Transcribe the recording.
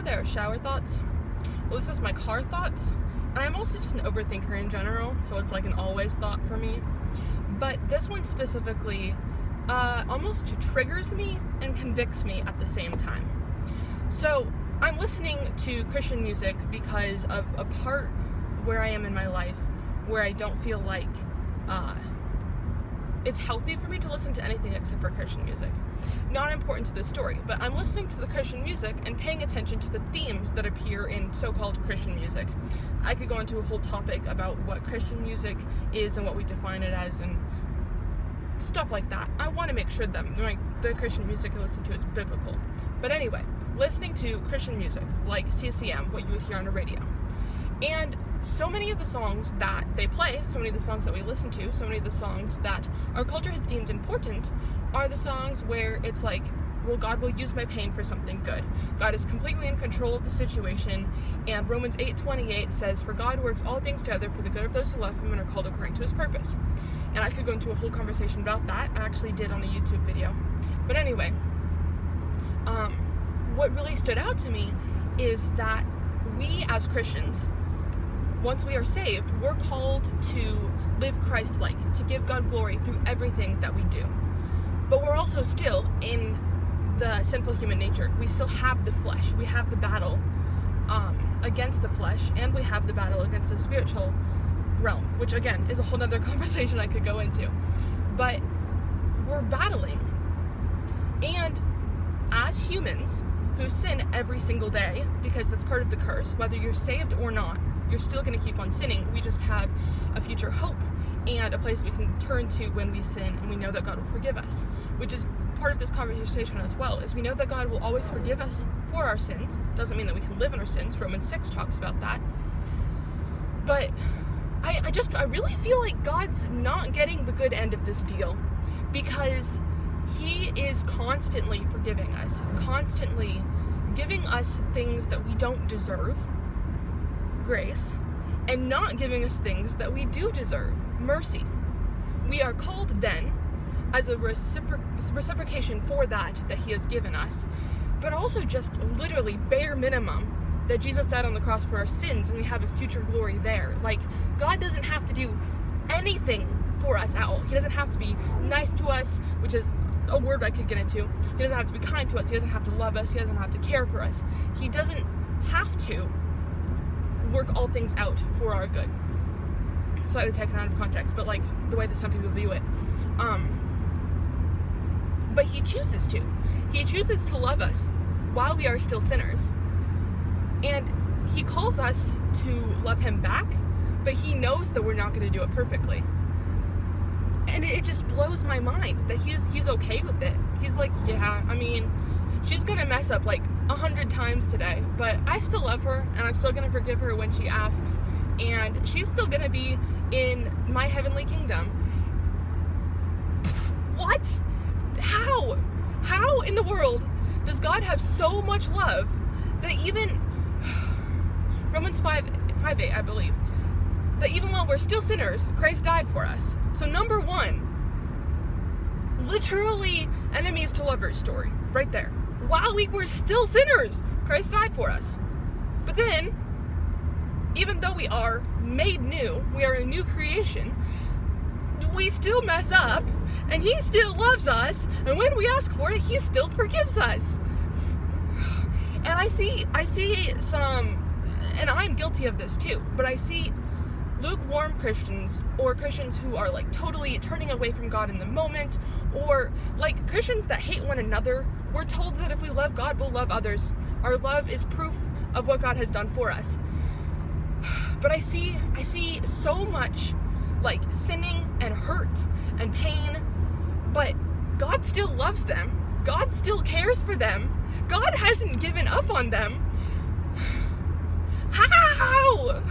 there, shower thoughts. Well, this is my car thoughts. And I'm also just an overthinker in general, so it's like an always thought for me. But this one specifically almost triggers me and convicts me at the same time. So I'm listening to Christian music because of a part where I am in my life where I don't feel like it's healthy for me to listen to anything except for Christian music. Not important to the story, but I'm listening to the Christian music and paying attention to the themes that appear in so-called Christian music. I could go into a whole topic about what Christian music is and what we define it as and stuff like that. I want to make sure that the Christian music I listen to is biblical. But anyway, listening to Christian music, like CCM, what you would hear on the radio. And so many of the songs that they play, so many of the songs that we listen to, so many of the songs that our culture has deemed important are the songs where it's like, well, God will use my pain for something good. God is completely in control of the situation, and Romans 8:28 says, for God works all things together for the good of those who love him and are called according to his purpose. And I could go into a whole conversation about that. I actually did on a YouTube video. But anyway, what really stood out to me is that we as Christians, once we are saved, we're called to live Christ-like, to give God glory through everything that we do. But we're also still in the sinful human nature. We still have the flesh. We have the battle against the flesh, and we have the battle against the spiritual realm, which again is a whole other conversation I could go into. But we're battling. And as humans who sin every single day, because that's part of the curse, whether you're saved or not, you're still going to keep on sinning. We just have a future hope and a place we can turn to when we sin, and we know that God will forgive us, which is part of this conversation as well, is we know that God will always forgive us for our sins. Doesn't mean that we can live in our sins. Romans 6 talks about that. But I really feel like God's not getting the good end of this deal, because he is constantly forgiving us, constantly giving us things that we don't deserve, grace, and not giving us things that we do deserve, mercy. We are called then, as a reciprocation for that he has given us, but also just literally bare minimum, that Jesus died on the cross for our sins and we have a future glory there. Like, God doesn't have to do anything for us at all. He doesn't have to be nice to us, which is a word I could get into. He doesn't have to be kind to us. He doesn't have to love us. He doesn't have to care for us. He doesn't have to work all things out for our good. Slightly taken out of context, but like the way that some people view it. But he chooses to. He chooses to love us while we are still sinners. And he calls us to love him back, but he knows that we're not going to do it perfectly. And it just blows my mind that he's okay with it. He's like, yeah, I mean, she's going to mess up like 100 times today, but I still love her, and I'm still going to forgive her when she asks, and she's still going to be in my heavenly kingdom. What? How? How in the world does God have so much love that even Romans 5:8, I believe, that even while we're still sinners, Christ died for us. So number one, literally enemies to lovers story, right there. While we were still sinners, Christ died for us. But then, even though we are made new, we are a new creation, we still mess up, and he still loves us, and when we ask for it, he still forgives us. And I see some, and I'm guilty of this too, but I see lukewarm Christians, or Christians who are like totally turning away from God in the moment, or like Christians that hate one another. We're told that if we love God, we'll love others. Our love is proof of what God has done for us. But I see so much like sinning and hurt and pain, but God still loves them. God still cares for them. God hasn't given up on them. How?